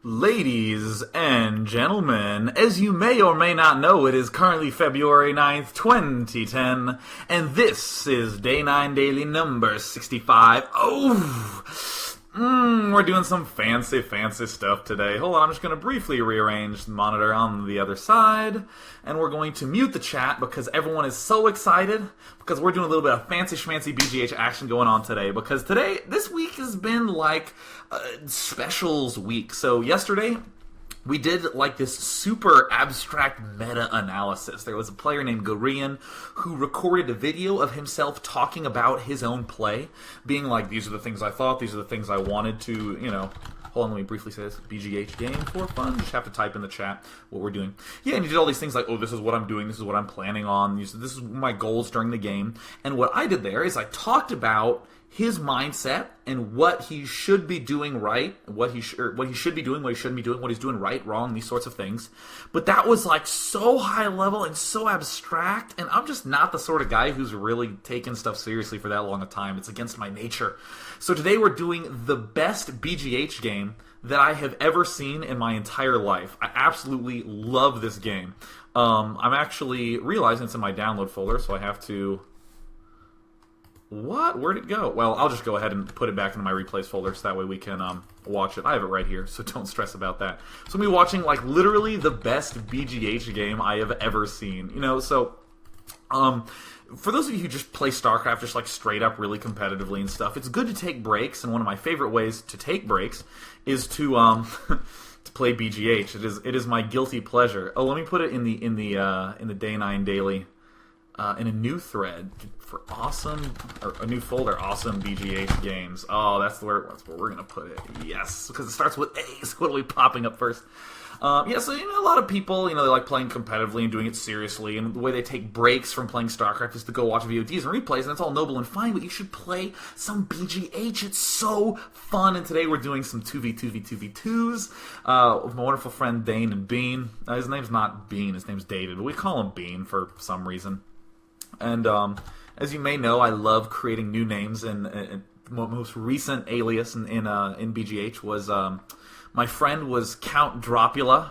Ladies and gentlemen, as you may or may not know, it is currently February 9th, 2010, and this is Day 9 Daily number 65. We're doing some fancy stuff today. Hold on, I'm just going to briefly rearrange the monitor on the other side, and we're going to mute the chat because everyone is so excited, because we're doing a little bit of fancy schmancy BGH action going on today, because this week has been like specials week. So yesterday, we did like this super abstract meta-analysis. There was a player named Gorian who recorded a video of himself talking about his own play, being like, these are the things I thought, these are the things I wanted to, hold on, let me briefly say this. BGH game for fun. Just have to type in the chat what we're doing. Yeah, and he did all these things like, this is what I'm doing, this is what I'm planning on, this is my goals during the game. And what I did there is I talked about his mindset and what he should be doing right, what he should be doing, what he shouldn't be doing, what he's doing right, wrong, these sorts of things. But that was like so high level and so abstract, and I'm just not the sort of guy who's really taken stuff seriously for that long a time. It's against my nature. So today we're doing the best BGH game that I have ever seen in my entire life. I absolutely love this game. I'm actually realizing it's in my download folder, so I have to... What? Where'd it go? Well, I'll just go ahead and put it back into my replays folder so that way we can watch it. I have it right here, so don't stress about that. So I'm going to be watching, like, literally the best BGH game I have ever seen. For those of you who just play StarCraft just, like, straight up really competitively and stuff, it's good to take breaks, and one of my favorite ways to take breaks is to, to play BGH. It is my guilty pleasure. Oh, let me put it in the Day 9 Daily, in a new thread for a new folder, awesome BGH games. Oh, that's where we're gonna put it. Yes, because it starts with A, so it'll be popping up first. So a lot of people, they like playing competitively and doing it seriously, and the way they take breaks from playing StarCraft is to go watch VODs and replays, and it's all noble and fine, but you should play some BGH. It's so fun, and today we're doing some 2v2v2v2s with my wonderful friend Dane and Bean. His name's not Bean, his name's David, but we call him Bean for some reason. And as you may know, I love creating new names, and most recent alias in BGH was my friend was Count Dropula,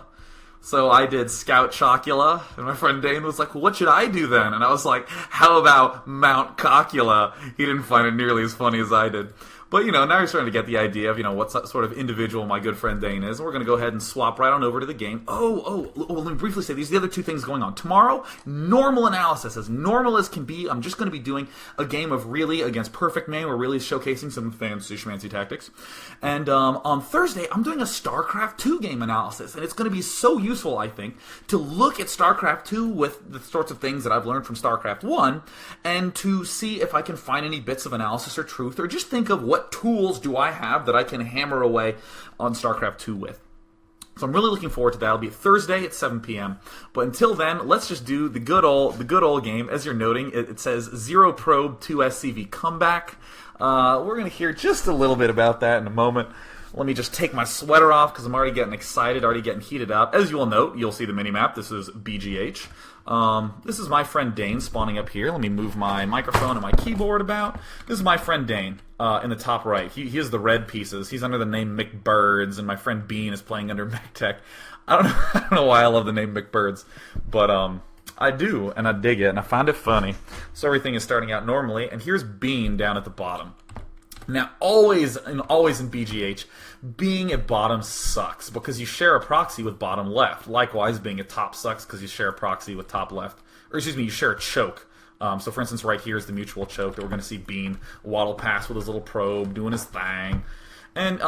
so I did Scout Chocula, and my friend Dane was like, well, what should I do then? And I was like, how about Mount Cockula? He didn't find it nearly as funny as I did. But, now you're starting to get the idea of, what sort of individual my good friend Dane is. And we're going to go ahead and swap right on over to the game. Well, let me briefly say, these are the other two things going on. Tomorrow, normal analysis, as normal as can be. I'm just going to be doing a game of really against perfect man. We're really showcasing some fancy schmancy tactics. And on Thursday, I'm doing a StarCraft 2 game analysis. And it's going to be so useful, I think, to look at StarCraft 2 with the sorts of things that I've learned from StarCraft 1, and to see if I can find any bits of analysis or truth, or just think of what tools do I have that I can hammer away on StarCraft 2 with. So I'm really looking forward to that. It'll be Thursday at 7 p.m. But until then, let's just do the good old game. As you're noting, it says 0 probe 2 SCV comeback. We're going to hear just a little bit about that in a moment. Let me just take my sweater off because I'm already getting excited, already getting heated up. As you will note, you'll see the mini-map. This is BGH. This is my friend Dane spawning up here. Let me move my microphone and my keyboard about. This is my friend Dane in the top right. He has the red pieces. He's under the name McBirds, and my friend Bean is playing under MechTech. I don't know why I love the name McBirds, but I do, and I dig it, and I find it funny. So everything is starting out normally, and here's Bean down at the bottom. Now, always in BGH, being at bottom sucks because you share a proxy with bottom left. Likewise, being at top sucks because you share a proxy with top left. Or excuse me, you share a choke. So for instance, right here is the mutual choke that we're going to see Bean waddle past with his little probe, doing his thing. And,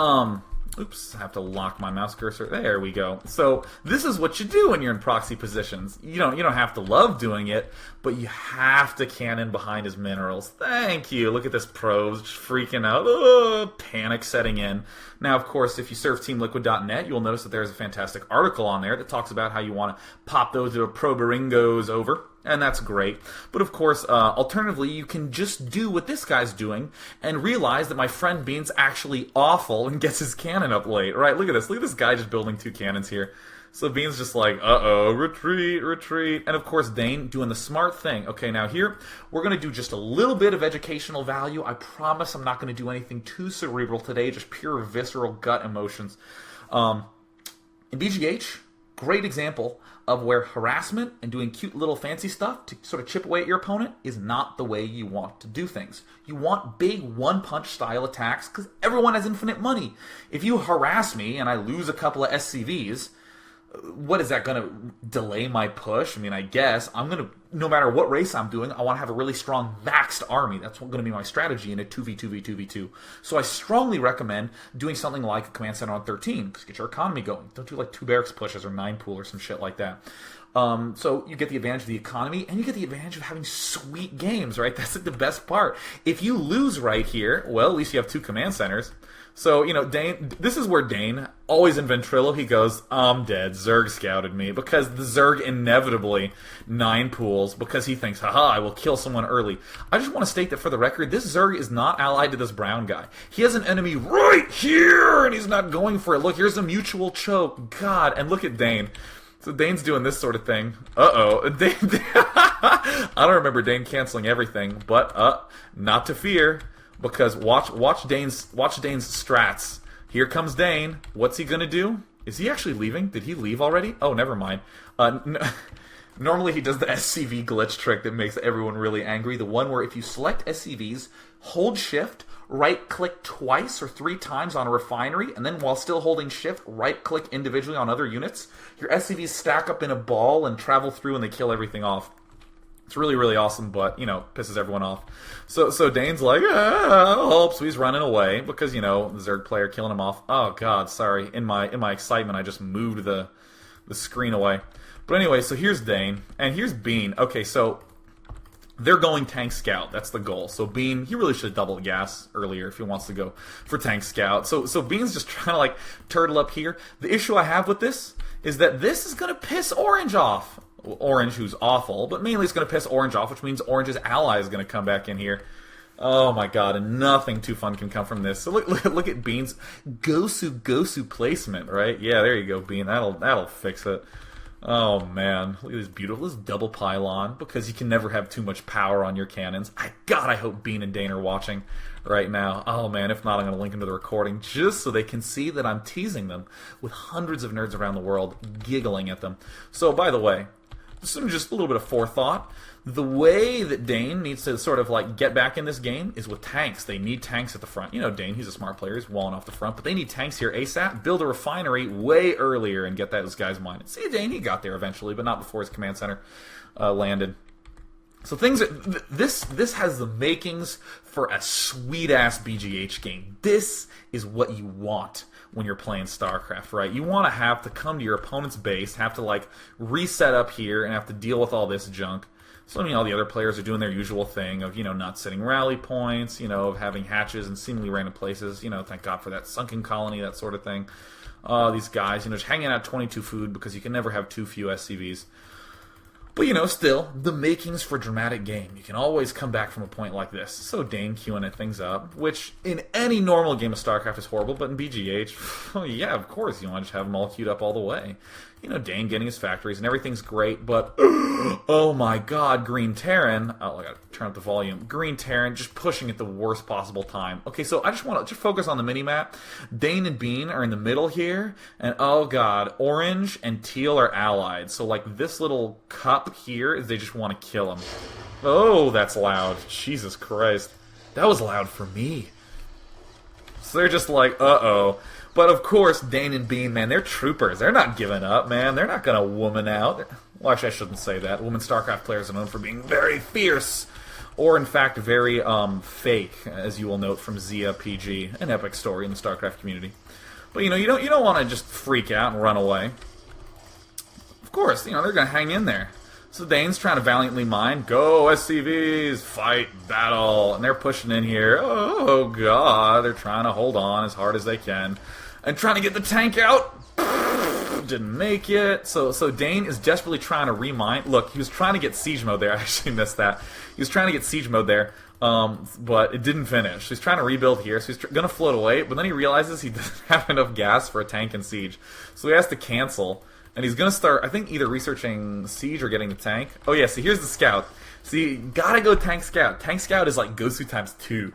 oops, I have to lock my mouse cursor. There we go. So this is what you do when you're in proxy positions. You don't have to love doing it, but you have to cannon behind his minerals. Thank you. Look at this probe just freaking out. Panic setting in. Now, of course, if you surf teamliquid.net, you'll notice that there's a fantastic article on there that talks about how you want to pop those little proberingos over. And that's great. But of course, alternatively, you can just do what this guy's doing and realize that my friend Bean's actually awful and gets his cannon up late. Right, look at this. Look at this guy just building two cannons here. So Bean's just like, uh-oh, retreat, retreat. And of course, Dane doing the smart thing. Okay, now here, we're going to do just a little bit of educational value. I promise I'm not going to do anything too cerebral today, just pure visceral gut emotions. In BGH, great example of where harassment and doing cute little fancy stuff to sort of chip away at your opponent is not the way you want to do things. You want big one-punch style attacks because everyone has infinite money. If you harass me and I lose a couple of SCVs, what is that going to delay my push? I mean, I guess I'm going to, no matter what race I'm doing, I want to have a really strong vaxxed army. That's going to be my strategy in a 2v2v2v2. So I strongly recommend doing something like a command center on 13 because get your economy going. Don't do like 2 barracks pushes or 9 pool or some shit like that. So you get the advantage of the economy and you get the advantage of having sweet games, right? That's like the best part. If you lose right here, well, at least you have 2 command centers. So, you know, Dane, this is where Dane, always in Ventrilo, he goes, I'm dead, Zerg scouted me, because the Zerg inevitably 9 pools, because he thinks, haha, I will kill someone early. I just want to state that for the record, this Zerg is not allied to this brown guy. He has an enemy right here, and he's not going for it. Look, here's a mutual choke. God, and look at Dane. So Dane's doing this sort of thing. Uh-oh. I don't remember Dane canceling everything, but, not to fear. Because watch Dane's strats. Here comes Dane. What's he gonna do? Is he actually leaving? Did he leave already? Oh, never mind. Normally he does the SCV glitch trick that makes everyone really angry. The one where if you select SCVs, hold shift, right-click twice or 3 times on a refinery, and then while still holding shift, right-click individually on other units. Your SCVs stack up in a ball and travel through and they kill everything off. It's really, really awesome, but, you know, pisses everyone off. So Dane's like, help, so he's running away, because, you know, the Zerg player killing him off. Oh, God, sorry. In my excitement, I just moved the screen away. But anyway, so here's Dane, and here's Bean. Okay, so they're going tank scout. That's the goal. So Bean, he really should have doubled gas earlier if he wants to go for tank scout. So Bean's just trying to, like, turtle up here. The issue I have with this is that this is going to piss Orange off. Orange, who's awful, but mainly it's going to piss Orange off, which means Orange's ally is going to come back in here. Oh my god, and nothing too fun can come from this. So look at Bean's Gosu placement, right? Yeah, there you go, Bean. That'll fix it. Oh man, look at this beautiful, this double pylon, because you can never have too much power on your cannons. God, I hope Bean and Dane are watching right now. Oh man, if not, I'm going to link them to the recording just so they can see that I'm teasing them with hundreds of nerds around the world giggling at them. So, by the way, just a little bit of forethought. The way that Dane needs to sort of like get back in this game is with tanks. They need tanks at the front. You know, Dane, he's a smart player. He's walling off the front. But they need tanks here ASAP. Build a refinery way earlier and get those guys mined. See, Dane, he got there eventually, but not before his command center landed. So this has the makings for a sweet-ass BGH game. This is what you want when you're playing StarCraft, right? You want to have to come to your opponent's base, have to, like, reset up here, and have to deal with all this junk. So, I mean, all the other players are doing their usual thing of, you know, not setting rally points, you know, of having hatches in seemingly random places. You know, thank God for that sunken colony, that sort of thing. These guys, you know, just hanging out 22 food because you can never have too few SCVs. But, you know, still, the makings for a dramatic game. You can always come back from a point like this. So Dane queuing things up, which in any normal game of StarCraft is horrible, but in BGH, oh yeah, of course, you want to just have them all queued up all the way. You know, Dane getting his factories, and everything's great, but, oh my god, Green Terran, oh, I gotta turn up the volume, Green Terran just pushing at the worst possible time. Okay, so I just want to focus on the mini-map. Dane and Bean are in the middle here, and oh god, Orange and Teal are allied, so like this little cup here is they just want to kill him. Oh, that's loud. Jesus Christ. That was loud for me. So they're just like, uh-oh. But of course, Dane and Bean, man, they're troopers. They're not giving up, man. They're not going to woman out. Well, actually, I shouldn't say that. Women StarCraft players are known for being very fierce. Or, in fact, very fake, as you will note from Zia PG, an epic story in the StarCraft community. But, you know, you don't want to just freak out and run away. Of course, you know, they're going to hang in there. So Dane's trying to valiantly mine. Go, SCVs! Fight! Battle! And they're pushing in here. Oh, God. They're trying to hold on as hard as they can. And trying to get the tank out. Didn't make it. So Dane is desperately trying to remine. Look, he was trying to get siege mode there. I actually missed that. He was trying to get siege mode there. But it didn't finish. He's trying to rebuild here, so he's going to float away. But then he realizes he doesn't have enough gas for a tank and siege. So he has to cancel. And he's going to start, I think, either researching siege or getting the tank. Oh, yeah, see, here's the scout. See, gotta go Tank Scout. Tank Scout is like Gosu times 2.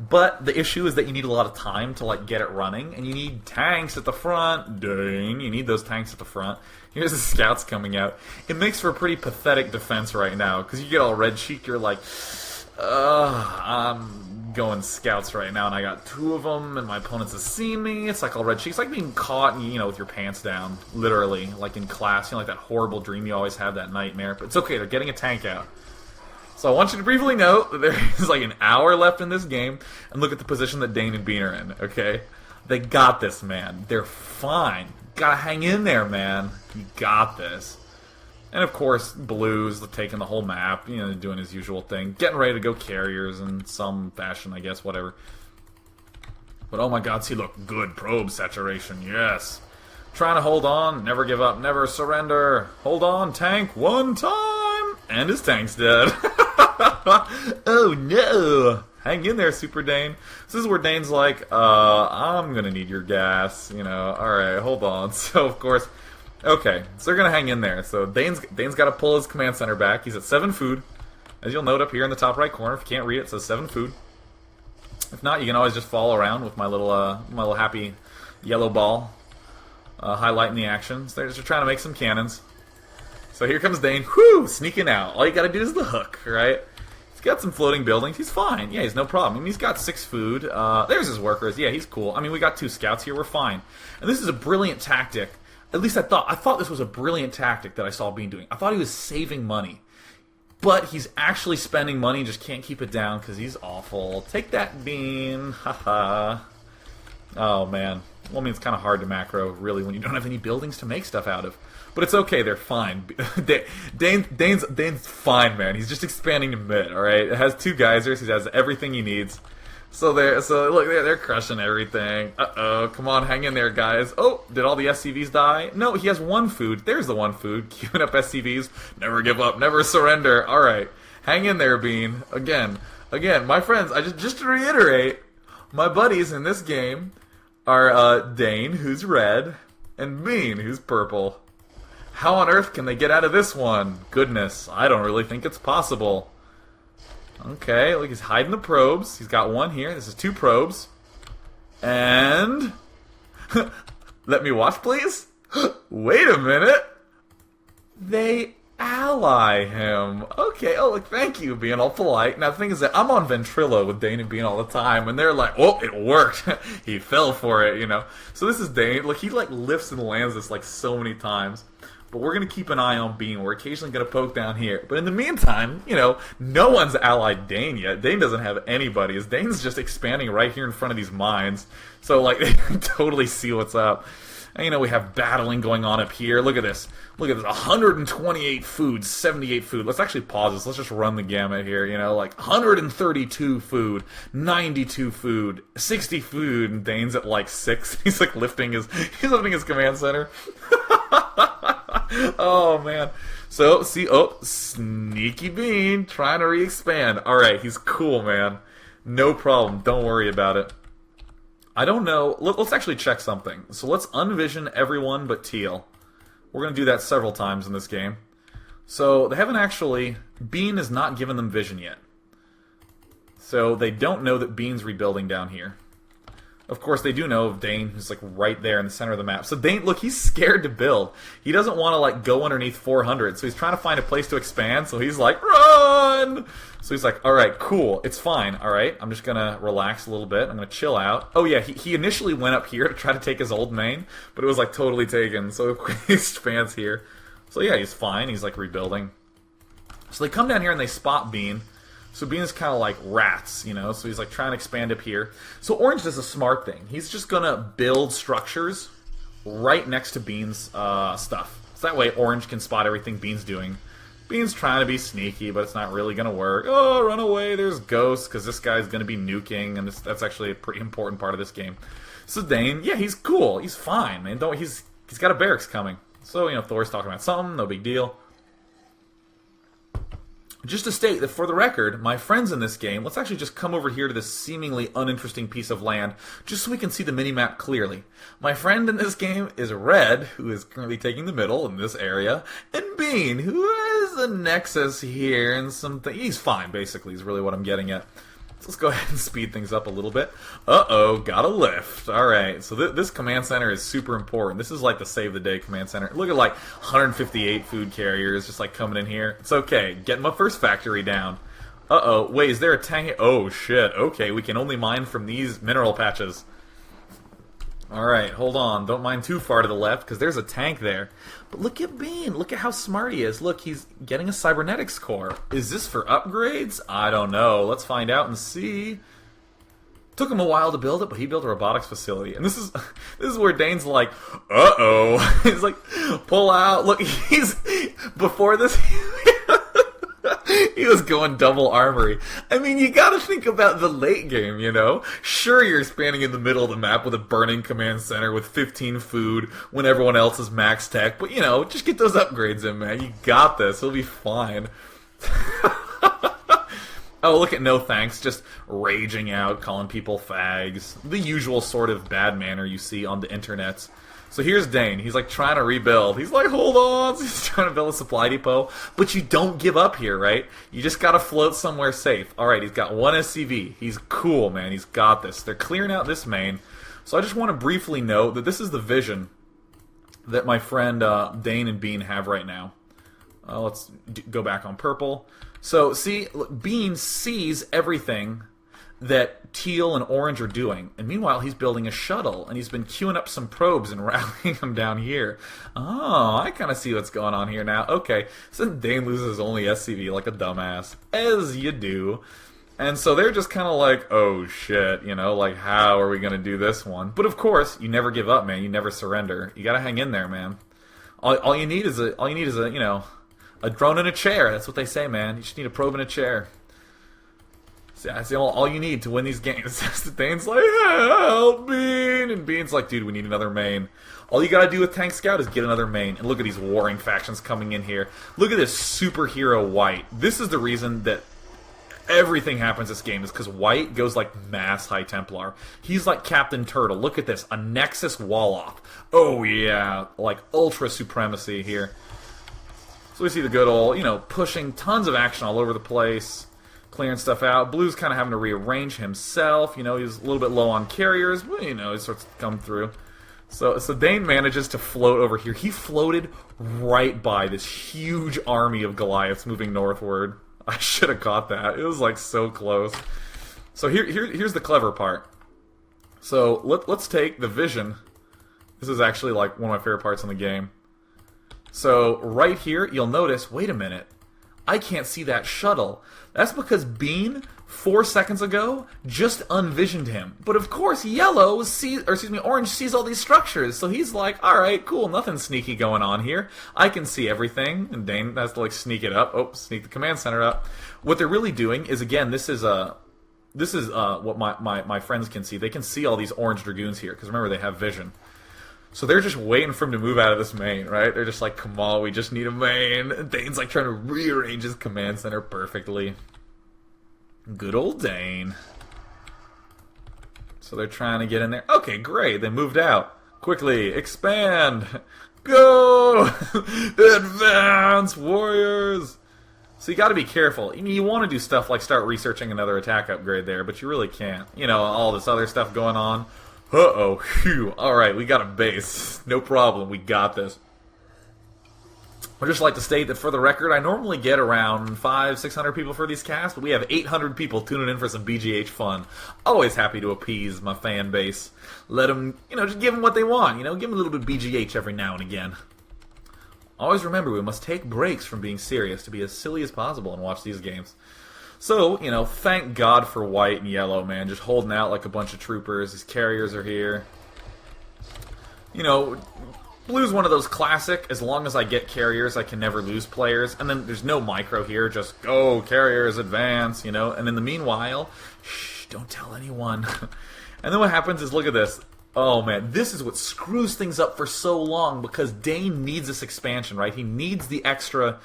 But the issue is that you need a lot of time to like get it running, and you need tanks at the front. Dang, you need those tanks at the front. Here's the scouts coming out. It makes for a pretty pathetic defense right now, because you get all red cheek, you're like, I'm going scouts right now, and I got 2 of them, and my opponents have seen me. It's like all red cheek. It's like being caught, you know, with your pants down, literally, like in class. You know, like that horrible dream you always have, that nightmare. But it's okay, they're getting a tank out. So I want you to briefly note that there is like an hour left in this game, and look at the position that Dane and Bean are in, okay? They got this, man. They're fine. Gotta hang in there, man. You got this. And of course, Blue's taking the whole map, you know, doing his usual thing. Getting ready to go carriers in some fashion, I guess, whatever. But oh my god, see, look, good probe saturation, yes. Trying to hold on, never give up, never surrender. Hold on, tank, one time! And his tank's dead. Oh no! Hang in there, Super Dane. This is where Dane's like, I'm gonna need your gas, you know, alright, hold on. So, of course, okay, so they're gonna hang in there. So Dane's gotta pull his command center back. He's at 7 food. As you'll note up here in the top right corner, if you can't read it, it says 7 food. If not, you can always just follow around with my little happy yellow ball highlighting the action. So they're just trying to make some cannons. So here comes Dane, whoo, sneaking out. All you gotta do is the hook, right? He's got some floating buildings. He's fine. Yeah, he's no problem. I mean, he's got 6 food. There's his workers. Yeah, he's cool. I mean, we got 2 scouts here. We're fine. And this is a brilliant tactic. At least I thought this was a brilliant tactic that I saw Bean doing. I thought he was saving money. But he's actually spending money and just can't keep it down because he's awful. Take that, Bean. Haha. Oh, man. Well, I mean, it's kind of hard to macro, really, when you don't have any buildings to make stuff out of. But it's okay, they're fine. Dane's fine, man. He's just expanding to mid, alright? It has 2 geysers, he has everything he needs. So look, they're crushing everything. Uh-oh, come on, hang in there, guys. Oh, did all the SCVs die? No, he has 1 food. There's the 1 food. Queuing up SCVs. Never give up, never surrender. Alright, hang in there, Bean. Again, my friends, just to reiterate, my buddies in this game are Dane, who's red, and Bean, who's purple. How on earth can they get out of this one? Goodness, I don't really think it's possible. Okay, look, he's hiding the probes. He's got 1 here. This is 2 probes. And... let me watch, please? Wait a minute. They ally him. Okay, oh, look, thank you, being all polite. Now, the thing is that I'm on Ventrilo with Dane and Bean all the time, and they're like, oh, it worked. He fell for it, you know. So this is Dane. Look, he, like, lifts and lands this, like, so many times. But we're going to keep an eye on Bean. We're occasionally going to poke down here. But in the meantime, you know, no one's allied Dane yet. Dane doesn't have anybody. Dane's just expanding right here in front of these mines. So, like, they can totally see what's up. And, you know, we have battling going on up here. Look at this. Look at this. 128 food, 78 food. Let's actually pause this. Let's just run the gamut here. You know, like 132 food, 92 food, 60 food, and Dane's at like 6. He's like lifting his command center. Oh, man. So, see, oh, sneaky Bean trying to re-expand. Alright, he's cool, man. No problem. Don't worry about it. I don't know. Let's actually check something. So let's unvision everyone but Teal. We're going to do that several times in this game. So they haven't actually... Bean has not given them vision yet. So they don't know that Bean's rebuilding down here. Of course, they do know of Dane, who's like right there in the center of the map. So Dane, look, he's scared to build. He doesn't want to like go underneath 400, so he's trying to find a place to expand. So he's like, run! So he's like, all right, cool, it's fine. All right, I'm just gonna relax a little bit. I'm gonna chill out. Oh yeah, he initially went up here to try to take his old main, but it was like totally taken. So he expands here. So yeah, he's fine. He's like rebuilding. So they come down here and they spot Bean. So Bean is kind of like rats, you know, so he's like trying to expand up here. So Orange does a smart thing. He's just going to build structures right next to Bean's stuff. So that way Orange can spot everything Bean's doing. Bean's trying to be sneaky, but it's not really going to work. Oh, run away, there's Ghosts, because this guy's going to be nuking, and that's actually a pretty important part of this game. So Dane, yeah, he's cool. He's fine, man. He's got a barracks coming. So, you know, Thor's talking about something, no big deal. Just to state that, for the record, my friends in this game, let's actually just come over here to this seemingly uninteresting piece of land, just so we can see the minimap clearly. My friend in this game is Red, who is currently taking the middle in this area, and Bean, who is there's a Nexus here and something. He's fine, basically, is really what I'm getting at. So let's go ahead and speed things up a little bit. Uh-oh, got a lift. Alright, so this command center is super important. This is like the save the day command center. Look at like 158 food carriers just like coming in here. It's okay. Getting my first factory down. Uh-oh, wait, is there a tank? Oh, shit. Okay, we can only mine from these mineral patches. Alright, hold on. Don't mine too far to the left, because there's a tank there. But look at Bean. Look at how smart he is. Look, he's getting a cybernetics core. Is this for upgrades? I don't know. Let's find out and see. Took him a while to build it, but he built a robotics facility. And this is where Dane's like, uh-oh. He's like, pull out. Look, he's... Before this... He was going double armory. I mean, you gotta think about the late game, you know? Sure, you're standing in the middle of the map with a burning command center with 15 food when everyone else is max tech, but, you know, just get those upgrades in, man. You got this. It'll be fine. Oh, look at no thanks. Just raging out, calling people fags. The usual sort of bad manner you see on the internet. So here's Dane. He's like trying to rebuild. He's like, hold on. He's trying to build a supply depot. But you don't give up here, right? You just got to float somewhere safe. All right, he's got one SCV. He's cool, man. He's got this. They're clearing out this main. So I just want to briefly note that this is the vision that my friend Dane and Bean have right now. Let's go back on purple. So see, look, Bean sees everything that Teal and Orange are doing. And meanwhile, he's building a shuttle, and he's been queuing up some probes and rallying them down here. Oh, I kind of see what's going on here now. Okay, so Dane loses his only SCV like a dumbass, as you do. And so they're just kind of like, oh shit, you know, like how are we going to do this one? But of course, you never give up, man. You never surrender. You got to hang in there, man. All you need is a you know, a drone in a chair. That's what they say, man. You just need a probe in a chair. That's all you need to win these games. Dane's like, help, Bean! And Bean's like, dude, we need another main. All you gotta do with Tank Scout is get another main. And look at these warring factions coming in here. Look at this superhero White. This is the reason that everything happens this game, is because White goes like mass High Templar. He's like Captain Turtle. Look at this. A Nexus wall-off. Oh, yeah. Like ultra supremacy here. So we see the good old, you know, pushing tons of action all over the place. Clearing stuff out. Blue's kind of having to rearrange himself. You know, he's a little bit low on carriers, but, you know, he starts to come through. So Dane manages to float over here. He floated right by this huge army of Goliaths moving northward. I should have caught that. It was, like, so close. So here's the clever part. So let's take the vision. This is actually, like, one of my favorite parts in the game. So right here, you'll notice, wait a minute. I can't see that shuttle. That's because Bean, 4 seconds ago, just unvisioned him. But of course, Orange sees all these structures. So he's like, alright, cool, nothing sneaky going on here. I can see everything. And Dane has to like sneak it up. Oh, sneak the command center up. What they're really doing is, again, this is what my friends can see. They can see all these orange dragoons here, because remember, they have vision. So they're just waiting for him to move out of this main, right? They're just like, come on, we just need a main. And Dane's like trying to rearrange his command center perfectly. Good old Dane. So they're trying to get in there. Okay, great. They moved out. Quickly, expand. Go! Advance, warriors! So you gotta be careful. I mean, you want to do stuff like start researching another attack upgrade there, but you really can't. You know, all this other stuff going on. Uh-oh, phew. Alright, we got a base. No problem, we got this. I'd just like to state that for the record, I normally get around 500-600 people for these casts, but we have 800 people tuning in for some BGH fun. Always happy to appease my fan base. Let them, you know, just give them what they want, you know, give them a little bit of BGH every now and again. Always remember, we must take breaks from being serious to be as silly as possible and watch these games. So, you know, thank God for White and Yellow, man. Just holding out like a bunch of troopers. These carriers are here. You know, Blue's one of those classic, as long as I get carriers, I can never lose players. And then there's no micro here, just go, carriers, advance, you know. And in the meanwhile, shh, don't tell anyone. And then what happens is, look at this. Oh man, this is what screws things up for so long, because Dane needs this expansion, right? He needs the extra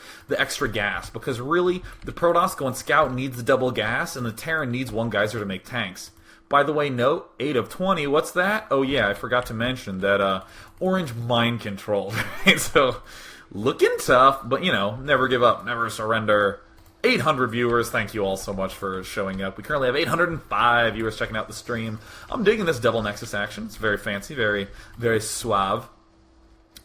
gas, because really, the Protoss going Scout needs the double gas, and the Terran needs one geyser to make tanks. By the way, note, 8 of 20, what's that? Oh yeah, I forgot to mention that Orange mind control, right? So, looking tough, but, you know, never give up, never surrender. 800 viewers, thank you all so much for showing up. We currently have 805 viewers checking out the stream. I'm digging this double Nexus action. It's very fancy, very, very suave.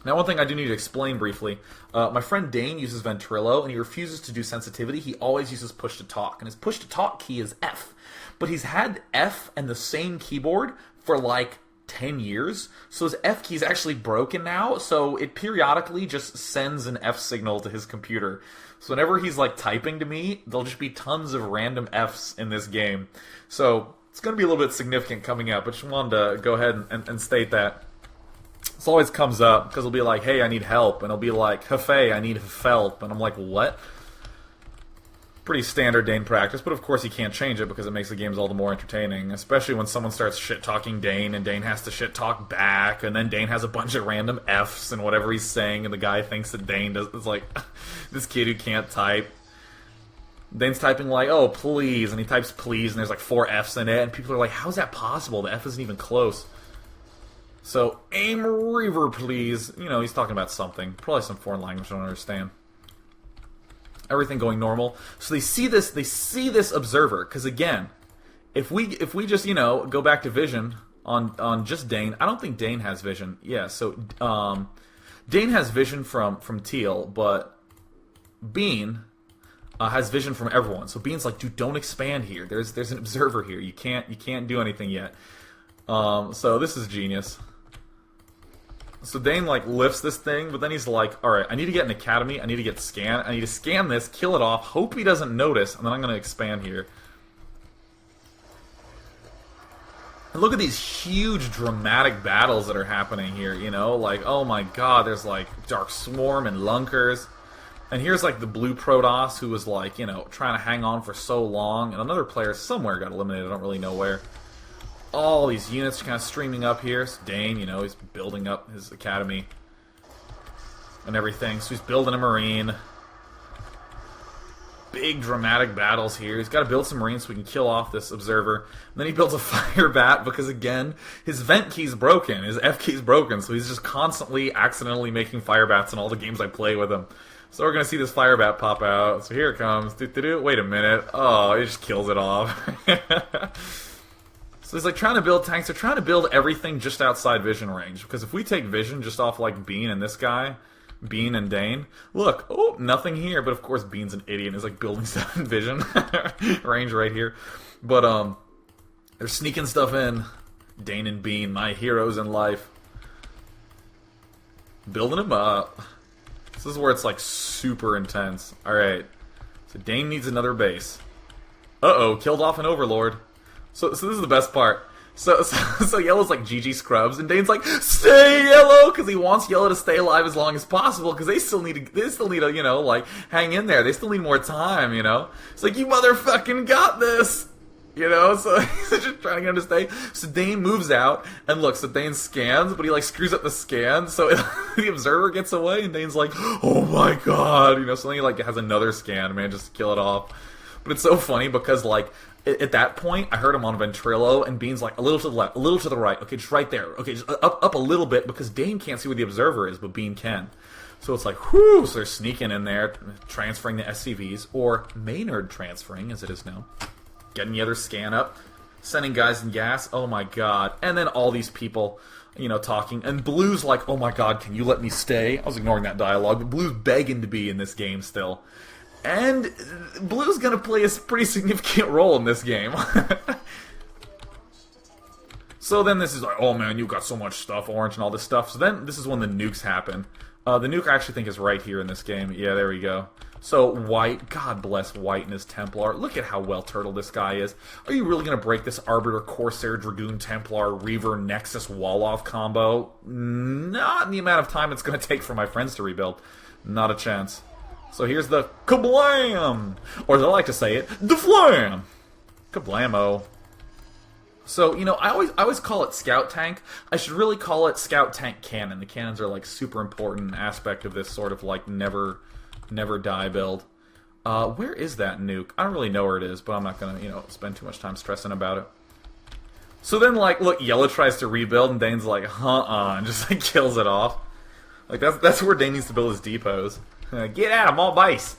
Now, one thing I do need to explain briefly. My friend Dane uses Ventrilo, and he refuses to do sensitivity. He always uses push-to-talk, and his push-to-talk key is F. But he's had F and the same keyboard for, like, 10 years. So his F key is actually broken now, so it periodically just sends an F signal to his computer. So whenever he's, like, typing to me, there'll just be tons of random Fs in this game. So it's going to be a little bit significant coming up, but just wanted to go ahead and state that. This always comes up, because he'll be like, hey, I need help, and he'll be like, Hefe, I need help, and I'm like, what? Pretty standard Dane practice, but of course he can't change it because it makes the games all the more entertaining, especially when someone starts shit-talking Dane, and Dane has to shit-talk back, and then Dane has a bunch of random Fs and whatever he's saying, and the guy thinks that Dane does. It's like, this kid who can't type. Dane's typing like, oh, please, and he types please, and there's like 4 Fs in it, and people are like, how's that possible? The F isn't even close. So, aim river, please. You know, he's talking about something. Probably some foreign language I don't understand. Everything going normal. So they see this observer, because again, if we just, you know, go back to vision on just Dane, I don't think Dane has vision. Yeah, so Dane has vision from Teal, but Bean has vision from everyone. So Bean's like, dude, don't expand here. There's an observer here. You can't do anything yet. So this is genius. So Dane, like, lifts this thing, but then he's like, alright, I need to get an academy, I need to get scan, I need to scan this, kill it off, hope he doesn't notice, and then I'm going to expand here. And look at these huge dramatic battles that are happening here, you know? Like, oh my god, there's, like, Dark Swarm and Lunkers. And here's, like, the blue Protoss who was, like, you know, trying to hang on for so long, and another player somewhere got eliminated, I don't really know where. All these units kind of streaming up here. So Dane, you know, he's building up his academy and everything. So he's building a marine. Big dramatic battles here. He's got to build some marines so we can kill off this observer. And then he builds a fire bat because, again, his vent key's broken. His F key's broken. So he's just constantly accidentally making fire bats in all the games I play with him. So we're going to see this fire bat pop out. So here it comes. Wait a minute. Oh, he just kills it off. So he's like trying to build tanks. They're trying to build everything just outside vision range. Because if we take vision just off like Bean and this guy, Bean and Dane, look, oh, nothing here. But of course Bean's an idiot and is like building stuff in vision range right here. But they're sneaking stuff in. Dane and Bean, my heroes in life. Building them up. This is where it's like super intense. Alright. So Dane needs another base. Uh-oh, killed off an overlord. So this is the best part. So Yellow's like GG Scrubs, and Dane's like, stay Yellow, because he wants Yellow to stay alive as long as possible, because they still need to, you know, like, hang in there. They still need more time, you know? It's like, you motherfucking got this! You know, so he's just trying to get him to stay. So Dane moves out, and look, so Dane scans, but he, like, screws up the scan, so the observer gets away, and Dane's like, oh my god, you know, so then he, like, has another scan, man, just to kill it off. But it's so funny, because, like, at that point, I heard him on Ventrilo, and Bean's like, a little to the left, a little to the right. Okay, just right there. Okay, just up a little bit, because Dane can't see where the observer is, but Bean can. So it's like, whoo! So they're sneaking in there, transferring the SCVs, or Maynard transferring, as it is known. Getting the other scan up, sending guys in gas. Oh my god. And then all these people, you know, talking. And Blue's like, oh my god, can you let me stay? I was ignoring that dialogue, but Blue's begging to be in this game still. And Blue's gonna play a pretty significant role in this game. So then this is like, oh man, you've got so much stuff, orange and all this stuff. So then this is when the nukes happen. The nuke I actually think is right here in this game. Yeah, there we go. So White, God bless White and his Templar. Look at how well turtled this guy is. Are you really gonna break this Arbiter, Corsair, Dragoon, Templar, Reaver, Nexus, Wall-Off combo? Not in the amount of time it's gonna take for my friends to rebuild. Not a chance. So here's the kablam! Or as I like to say it, the flam! Kablamo. So, you know, I always call it Scout Tank. I should really call it Scout Tank Cannon. The cannons are, like, super important aspect of this sort of, like, never die build. Where is that nuke? I don't really know where it is, but I'm not gonna, you know, spend too much time stressing about it. So then, like, look, Yellow tries to rebuild, and Dane's like, and just, like, kills it off. Like, that's where Dane needs to build his depots. Get at him, all base!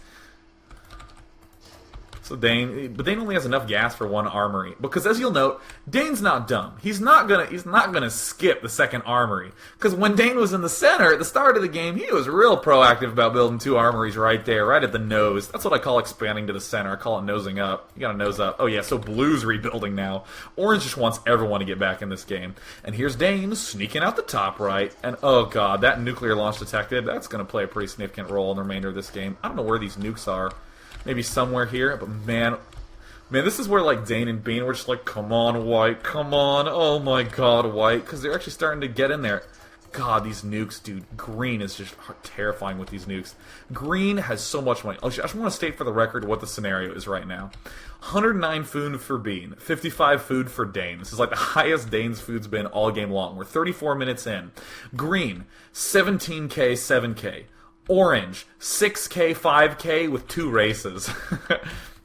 So but Dane only has enough gas for one armory. Because as you'll note, Dane's not dumb. He's not gonna skip the second armory. Because when Dane was in the center at the start of the game, he was real proactive about building 2 armories right there, right at the nose. That's what I call expanding to the center. I call it nosing up. You gotta nose up. Oh yeah, so Blue's rebuilding now. Orange just wants everyone to get back in this game. And here's Dane sneaking out the top right. And oh god, that nuclear launch detected, that's gonna play a pretty significant role in the remainder of this game. I don't know where these nukes are. Maybe somewhere here, but man, this is where, like, Dane and Bean were just like, come on, White, come on, oh my god, White, because they're actually starting to get in there. God, these nukes, dude, Green is just terrifying with these nukes. Green has so much money. I just want to state for the record what the scenario is right now. 109 food for Bean, 55 food for Dane. This is like the highest Dane's food's been all game long. We're 34 minutes in. Green, 17k, 7k. Orange, 6k, 5k with 2 races.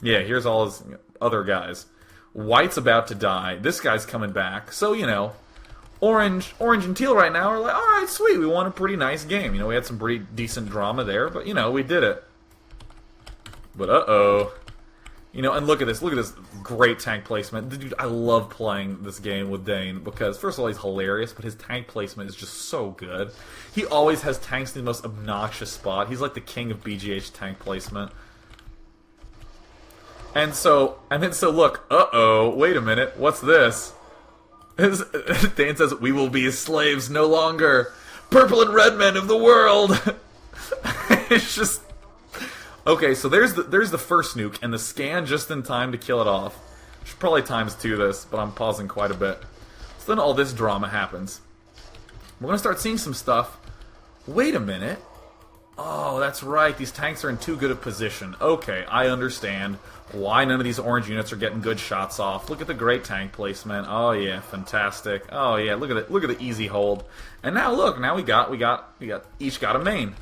Yeah, here's all his other guys. White's about to die. This guy's coming back. So, you know, Orange and Teal right now are like, alright, sweet, we won a pretty nice game. You know, we had some pretty decent drama there, but, you know, we did it. But, uh-oh. You know, and look at this great tank placement. Dude, I love playing this game with Dane because, first of all, he's hilarious, but his tank placement is just so good. He always has tanks in the most obnoxious spot. He's like the king of BGH tank placement. And then look, uh-oh, wait a minute, what's this? Dane says, we will be his slaves no longer. Purple and red men of the world. It's just... Okay, so there's the first nuke, and the scan just in time to kill it off. Should probably ×2 this, but I'm pausing quite a bit. So then all this drama happens. We're going to start seeing some stuff. Wait a minute. Oh, that's right, these tanks are in too good a position. Okay, I understand why none of these orange units are getting good shots off. Look at the great tank placement. Oh yeah, fantastic. Oh yeah, look at the easy hold. And now look, now we each got a main.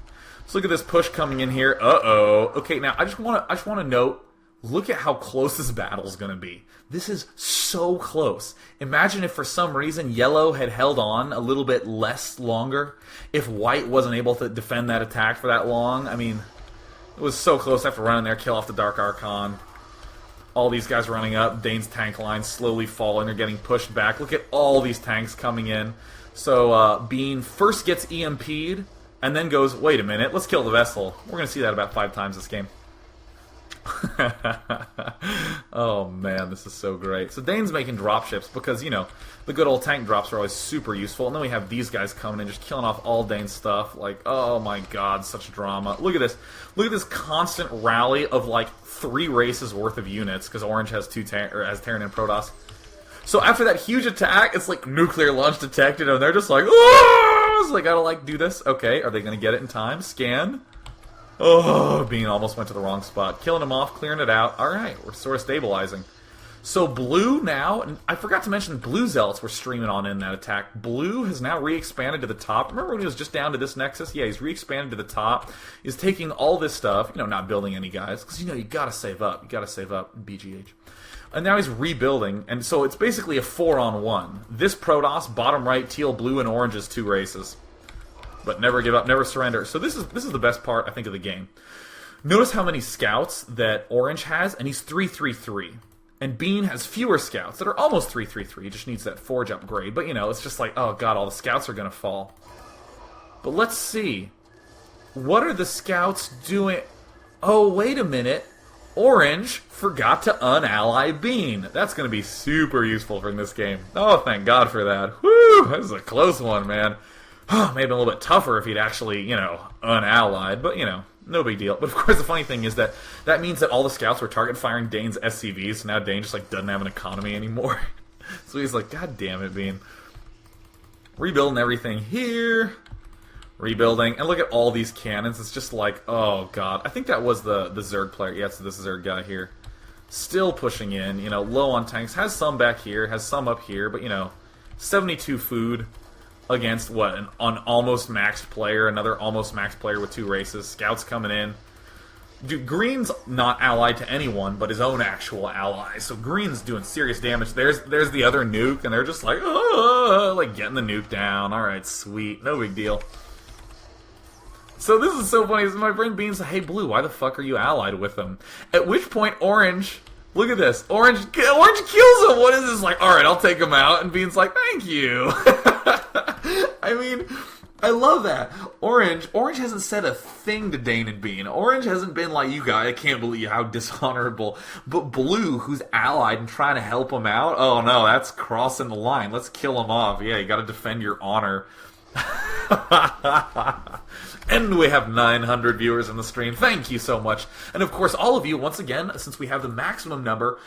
So look at this push coming in here. Uh-oh. Okay, now I just want to note, look at how close this battle's going to be. This is so close. Imagine if for some reason Yellow had held on a little bit less longer. If White wasn't able to defend that attack for that long. I mean, it was so close after running there, kill off the Dark Archon. All these guys running up. Dane's tank line slowly falling. They're getting pushed back. Look at all these tanks coming in. So Bean first gets EMP'd. And then goes, wait a minute, let's kill the vessel. We're going to see that about 5 times this game. Oh man, this is so great. So Dane's making dropships because, you know, the good old tank drops are always super useful. And then we have these guys coming in, just killing off all Dane's stuff. Like, oh my god, such drama. Look at this. Look at this constant rally of like 3 races worth of units because Orange has has Terran and Protoss. So after that huge attack, it's like nuclear launch detected, and they're just like, oh, so they gotta like do this. Okay, are they gonna get it in time? Scan. Oh, Bean almost went to the wrong spot. Killing him off, clearing it out. Alright, we're sort of stabilizing. So Blue now, and I forgot to mention Blue Zealots were streaming on in that attack. Blue has now re-expanded to the top. Remember when he was just down to this Nexus? Yeah, he's re-expanded to the top. He's taking all this stuff, you know, not building any guys, because, you know, you gotta save up. You gotta save up in BGH. And now he's rebuilding, and so it's basically a 4-on-1. This Protoss, bottom right, teal, blue, and orange is 2 races. But never give up, never surrender. So this is the best part, I think, of the game. Notice how many scouts that Orange has, and he's 3-3-3. And Bean has fewer scouts that are almost 3-3-3. He just needs that forge upgrade. But, you know, it's just like, oh god, all the scouts are going to fall. But let's see. What are the scouts doing? Oh, wait a minute. Orange forgot to unally Bean. That's going to be super useful for this game. Oh, thank God for that. Woo! This is a close one, man. Maybe a little bit tougher if he'd actually, you know, unallied, but, you know, no big deal. But, of course, the funny thing is that means that all the scouts were target firing Dane's SCVs, so now Dane just, like, doesn't have an economy anymore. So he's like, God damn it, Bean. Rebuilding everything here. Rebuilding. And look at all these cannons. It's just like, oh, God. I think that was the Zerg player. Yeah, it's this Zerg guy here. Still pushing in, you know, low on tanks. Has some back here, has some up here, but, you know, 72 food against, what, an almost maxed player, another almost maxed player with 2 races. Scouts coming in. Dude, Green's not allied to anyone but his own actual allies, so Green's doing serious damage. There's the other nuke, and they're just like, oh, like getting the nuke down. Alright, sweet. No big deal. So this is so funny. My friend Bean's like, hey, Blue, why the fuck are you allied with him? At which point, Orange, look at this. Orange kills him. What is this? Like, all right, I'll take him out. And Bean's like, thank you. I mean, I love that. Orange hasn't said a thing to Dane and Bean. Orange hasn't been like, you guys, I can't believe how dishonorable. But Blue, who's allied and trying to help him out, oh no, that's crossing the line. Let's kill him off. Yeah, you gotta defend your honor. And we have 900 viewers in the stream. Thank you so much. And of course, all of you, once again, since we have the maximum number,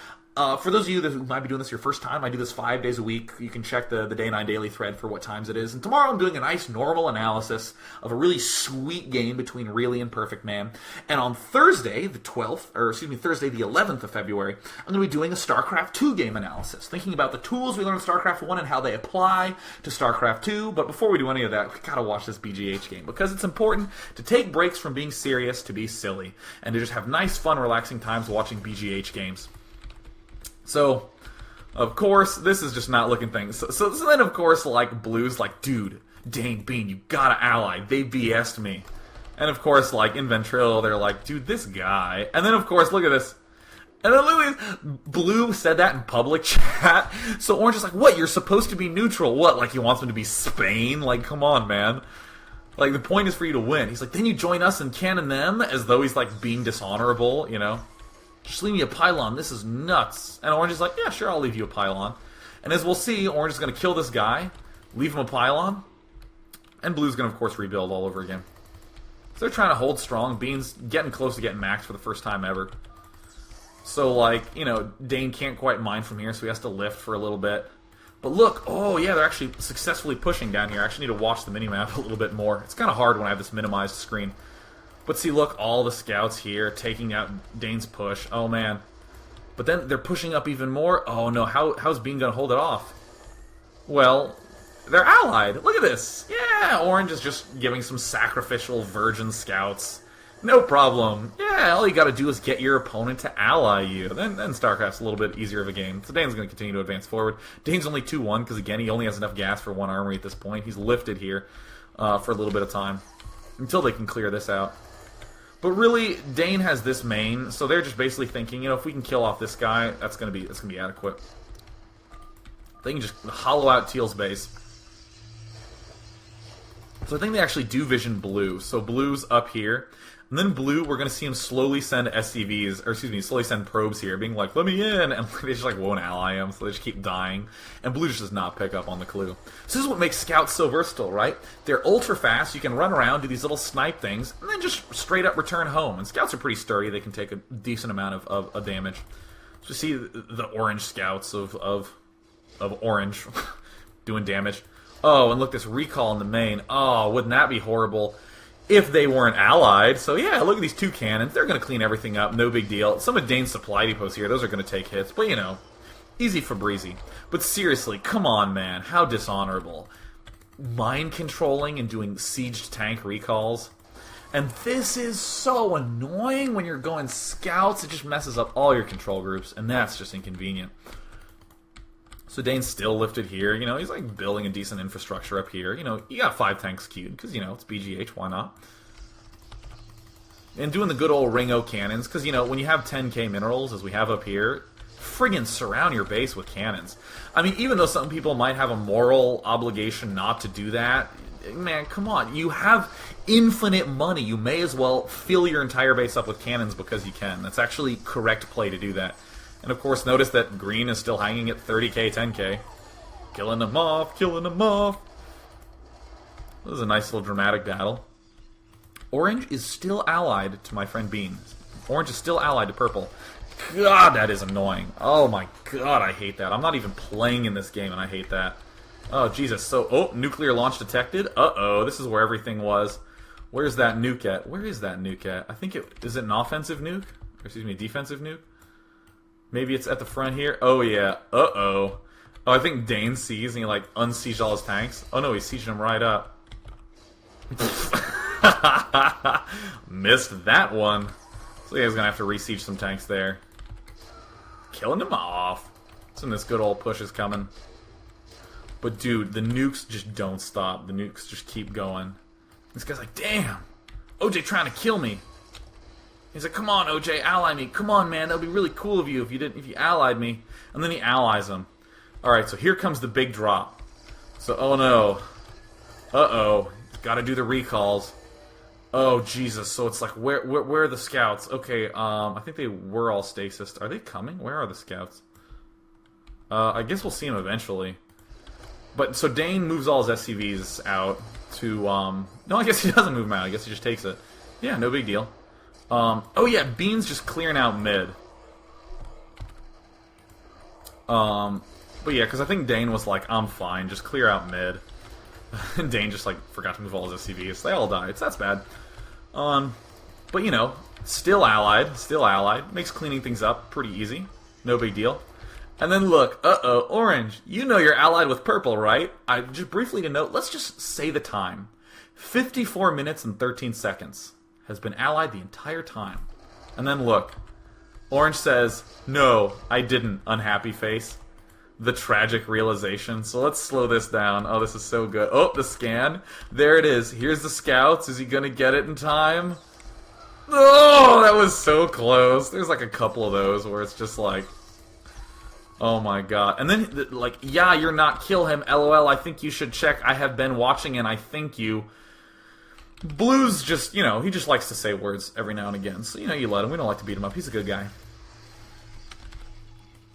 for those of you who might be doing this your first time, I do this 5 days a week. You can check the Day 9 Daily thread for what times it is. And tomorrow I'm doing a nice normal analysis of a really sweet game between Really and Perfect Man. And on Thursday, the 11th of February, I'm going to be doing a StarCraft 2 game analysis, thinking about the tools we learned in StarCraft 1 and how they apply to StarCraft 2. But before we do any of that, we gotta watch this BGH game, because it's important to take breaks from being serious to be silly, and to just have nice, fun, relaxing times watching BGH games. So, of course, this is just not looking things. So then, of course, like, Blue's like, dude, Dane, Bean, you gotta ally. They BS'd me. And, of course, like, in Ventrilo, they're like, dude, this guy. And then, of course, look at this. And then look at this. Blue said that in public chat. So Orange is like, what, you're supposed to be neutral? What, like, he wants them to be Spain? Like, come on, man. Like, the point is for you to win. He's like, then you join us and cannon them? As though he's, like, being dishonorable, you know? Just leave me a pylon. This is nuts. And Orange is like, yeah, sure, I'll leave you a pylon. And as we'll see, Orange is going to kill this guy, leave him a pylon, and Blue's going to, of course, rebuild all over again. So they're trying to hold strong. Bean's getting close to getting maxed for the first time ever. So, like, you know, Dane can't quite mine from here, so he has to lift for a little bit. But look, oh yeah, they're actually successfully pushing down here. I actually need to watch the minimap a little bit more. It's kind of hard when I have this minimized screen. But see, look, all the scouts here taking out Dane's push. Oh, man. But then they're pushing up even more. Oh, no. How's Bean going to hold it off? Well, they're allied. Look at this. Yeah, Orange is just giving some sacrificial virgin scouts. No problem. Yeah, all you got to do is get your opponent to ally you. Then StarCraft's a little bit easier of a game. So Dane's going to continue to advance forward. Dane's only 2-1 because, again, he only has enough gas for one armory at this point. He's lifted here for a little bit of time until they can clear this out. But really, Dane has this main, so they're just basically thinking, you know, if we can kill off this guy, that's gonna be adequate. They can just hollow out Teal's base. So I think they actually do vision Blue. So Blue's up here. And then Blue, we're going to see him slowly send SCVs, or excuse me, slowly send probes here, being like, let me in, and they just like won't ally him, so they just keep dying. And Blue just does not pick up on the clue. So this is what makes scouts so versatile, right? They're ultra fast, you can run around, do these little snipe things, and then just straight up return home. And scouts are pretty sturdy, they can take a decent amount of damage. So you see the orange scouts of orange doing damage. Oh, and look, this recall in the main. Oh, wouldn't that be horrible if they weren't allied? So yeah, look at these two cannons. They're going to clean everything up. No big deal. Some of Dane's supply depots here, those are going to take hits. But, you know, easy for breezy. But seriously, come on, man. How dishonorable. Mind controlling and doing sieged tank recalls. And this is so annoying when you're going scouts. It just messes up all your control groups, and that's just inconvenient. So Dane's still lifted here. You know, he's like building a decent infrastructure up here. You know, you got 5 tanks queued because, you know, it's BGH. Why not? And doing the good old Ringo cannons because, you know, when you have 10k minerals, as we have up here, friggin' surround your base with cannons. I mean, even though some people might have a moral obligation not to do that, man, come on. You have infinite money. You may as well fill your entire base up with cannons because you can. That's actually correct play to do that. And of course, notice that green is still hanging at 30k, 10k. Killing them off, killing them off. This is a nice little dramatic battle. Orange is still allied to my friend Bean. Orange is still allied to purple. God, that is annoying. Oh my god, I hate that. I'm not even playing in this game and I hate that. Oh, Jesus. So, oh, nuclear launch detected. Uh-oh, this is where everything was. Where's that nuke at? Where is that nuke at? I think is it an offensive nuke? Or, excuse me, defensive nuke? Maybe it's at the front here. Oh, yeah. Uh-oh. Oh, I think Dane sees and he, like, unsieged all his tanks. Oh, no, he's sieging them right up. Missed that one. So yeah, he's going to have to re-siege some tanks there. Killing them off. Some of this good old push is coming. But, dude, the nukes just don't stop. The nukes just keep going. This guy's like, damn. OJ trying to kill me. He's like, come on, OJ, ally me. Come on, man, that would be really cool of you if you allied me. And then he allies him. Alright, so here comes the big drop. So, oh no. Uh-oh. Gotta do the recalls. Oh, Jesus. So it's like, where are the scouts? Okay, I think they were all stasis. Are they coming? Where are the scouts? I guess we'll see them eventually. But, so Dane moves all his SCVs out to, no, I guess he doesn't move them out. I guess he just takes it. Yeah, no big deal. Oh yeah, Bean's just clearing out mid. But yeah, because I think Dane was like, I'm fine, just clear out mid. And Dane just like forgot to move all his SCVs. They all died, so that's bad. But you know, still allied. Makes cleaning things up pretty easy. No big deal. And then look, uh-oh, orange. You know you're allied with purple, right? Just briefly to note, let's just say the time. 54 minutes and 13 seconds. Has been allied the entire time. And then look. Orange says, no, I didn't, unhappy face. The tragic realization. So let's slow this down. Oh, this is so good. Oh, the scan. There it is. Here's the scouts. Is he going to get it in time? Oh, that was so close. There's like a couple of those where it's just like, oh my god. And then, like, yeah, you're not kill him. LOL, I think you should check. I have been watching and I think you... Blue's just, you know, he just likes to say words every now and again. So, you know, you let him. We don't like to beat him up. He's a good guy.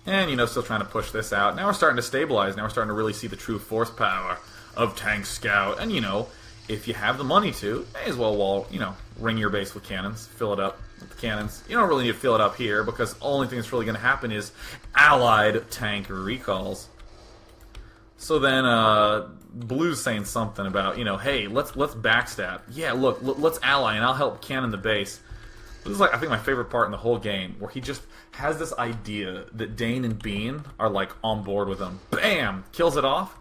And, you know, still trying to push this out. Now we're starting to stabilize. Now we're starting to really see the true force power of Tank Scout. And, you know, if you have the money to, may as well, you know, ring your base with cannons. Fill it up with the cannons. You don't really need to fill it up here because the only thing that's really going to happen is allied tank recalls. So then, Blue's saying something about, you know, hey, let's backstab. Yeah, look, let's ally, and I'll help cannon the base. This is, like, I think my favorite part in the whole game, where he just has this idea that Dane and Bean are, like, on board with him. Bam! Kills it off.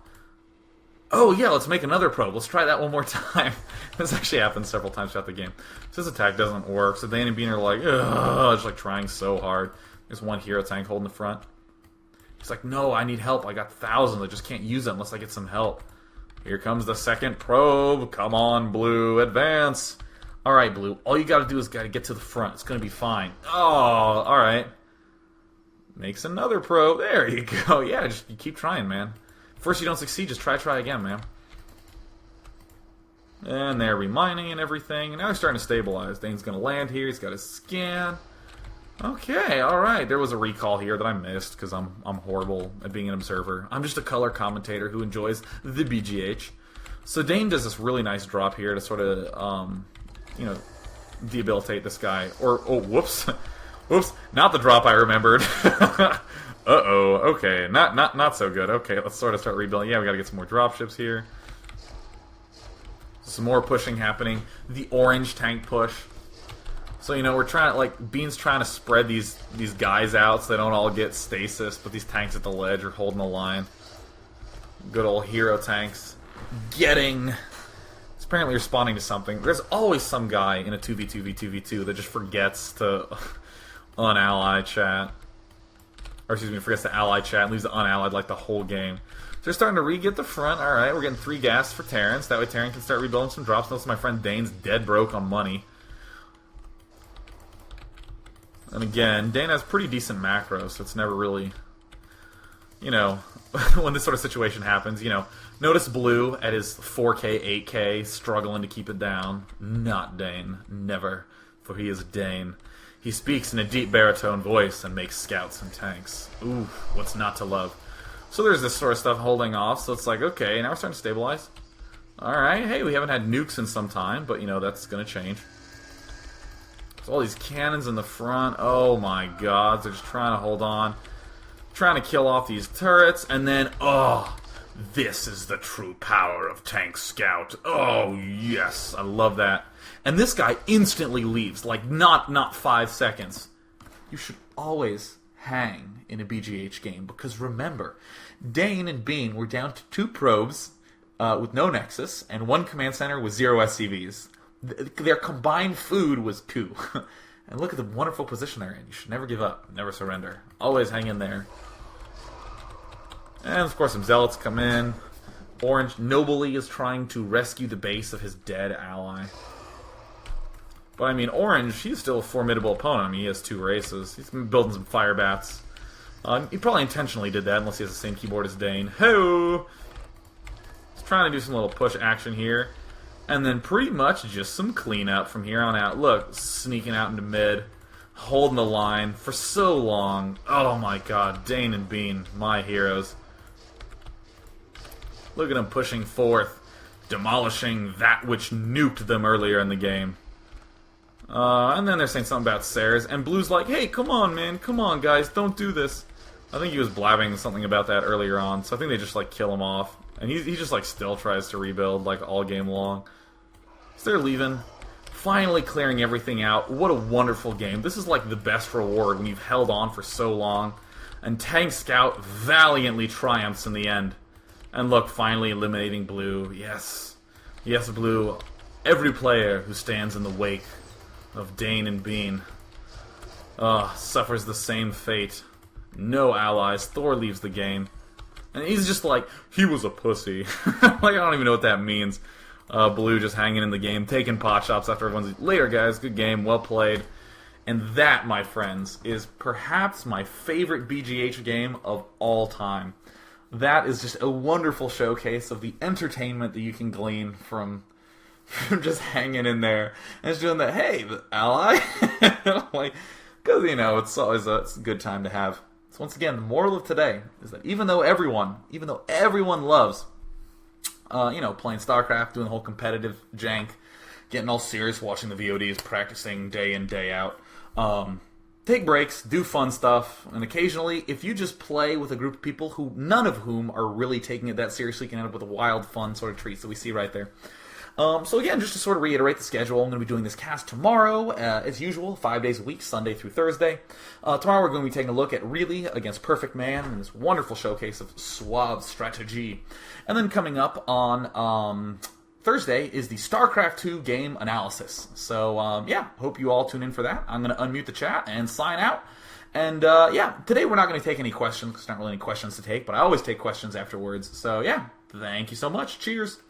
Oh, yeah, let's make another probe. Let's try that one more time. This actually happens several times throughout the game. So this attack doesn't work, so Dane and Bean are like, ugh, just, like, trying so hard. There's one hero tank holding the front. He's like, no, I need help. I got thousands. I just can't use them unless I get some help. Here comes the second probe. Come on, Blue. Advance. Alright, Blue. All you gotta do is gotta get to the front. It's gonna be fine. Oh, alright. Makes another probe. There you go. Yeah, just you keep trying, man. First you don't succeed, just try again, man. And there, remining and everything. And now he's starting to stabilize. Dane's gonna land here. He's got his scan. Okay, alright. There was a recall here that I missed because I'm horrible at being an observer. I'm just a color commentator who enjoys the BGH. So Dane does this really nice drop here to sort of, you know, debilitate this guy. Or, oh, whoops. Whoops, not the drop I remembered. Uh-oh, okay. Not so good. Okay, let's sort of start rebuilding. Yeah, we gotta get some more dropships here. Some more pushing happening. The orange tank push. So, you know, we're trying to, like, Bean's trying to spread these guys out so they don't all get stasis, but these tanks at the ledge are holding the line. Good old hero tanks. It's apparently responding to something. There's always some guy in a 2v2v2v2 that just forgets to unally chat. Or, excuse me, forgets to ally chat and leaves the unallied like the whole game. So they're starting to re-get the front. Alright, we're getting 3 gas for Terrence. That way Terrence can start rebuilding some drops. Notice my friend Dane's dead broke on money. And again, Dane has pretty decent macros, so it's never really, you know, when this sort of situation happens, you know, notice Blue at his 4K, 8K, struggling to keep it down. Not Dane. Never. For he is Dane. He speaks in a deep baritone voice and makes scouts and tanks. Ooh, what's not to love? So there's this sort of stuff holding off, so it's like, okay, now we're starting to stabilize. Alright, hey, we haven't had nukes in some time, but, you know, that's going to change. So all these cannons in the front, oh my god, they're just trying to hold on. Trying to kill off these turrets, and then, oh, this is the true power of Tank Scout. Oh, yes, I love that. And this guy instantly leaves, like, not 5 seconds. You should always hang in a BGH game, because remember, Dane and Bean were down to 2 probes with no nexus, and 1 command center with 0 SCVs. Their combined food was 2. And look at the wonderful position they're in. You should never give up. Never surrender. Always hang in there. And, of course, some zealots come in. Orange nobly is trying to rescue the base of his dead ally. But I mean, Orange, he's still a formidable opponent. I mean, he has 2 races. He's been building some fire bats. He probably intentionally did that, unless he has the same keyboard as Dane. Ho! He's trying to do some little push action here. And then pretty much just some cleanup from here on out. Look, sneaking out into mid. Holding the line for so long. Oh my god, Dane and Bean, my heroes. Look at them pushing forth. Demolishing that which nuked them earlier in the game. And then they're saying something about Sares. And Blue's like, hey, come on, man. Come on, guys. Don't do this. I think he was blabbing something about that earlier on, so I think they just, like, kill him off. And he just, like, still tries to rebuild, like, all game long. So they're leaving. Finally clearing everything out. What a wonderful game. This is, like, the best reward when you've held on for so long. And Tank Scout valiantly triumphs in the end. And look, finally eliminating Blue. Yes. Yes, Blue. Every player who stands in the wake of Dane and Bean suffers the same fate. No allies. Thor leaves the game. And he's just like, he was a pussy. Like, I don't even know what that means. Blue just hanging in the game, taking pot shots after everyone's... Later, guys. Good game. Well played. And that, my friends, is perhaps my favorite BGH game of all time. That is just a wonderful showcase of the entertainment that you can glean from just hanging in there and just doing that, hey, the ally. Like, because, you know, it's always it's a good time to have. So once again, the moral of today is that even though everyone loves, you know, playing StarCraft, doing the whole competitive jank, getting all serious, watching the VODs, practicing day in, day out, take breaks, do fun stuff, and occasionally, if you just play with a group of people who none of whom are really taking it that seriously, you can end up with a wild, fun sort of treats that we see right there. So again, just to sort of reiterate the schedule, I'm going to be doing this cast tomorrow, as usual, 5 days a week, Sunday through Thursday. Tomorrow we're going to be taking a look at Really against Perfect Man, and this wonderful showcase of suave strategy. And then coming up on Thursday is the StarCraft 2 game analysis. So, yeah, hope you all tune in for that. I'm going to unmute the chat and sign out. And, yeah, today we're not going to take any questions, because there's not really any questions to take, but I always take questions afterwards. So, yeah, thank you so much. Cheers.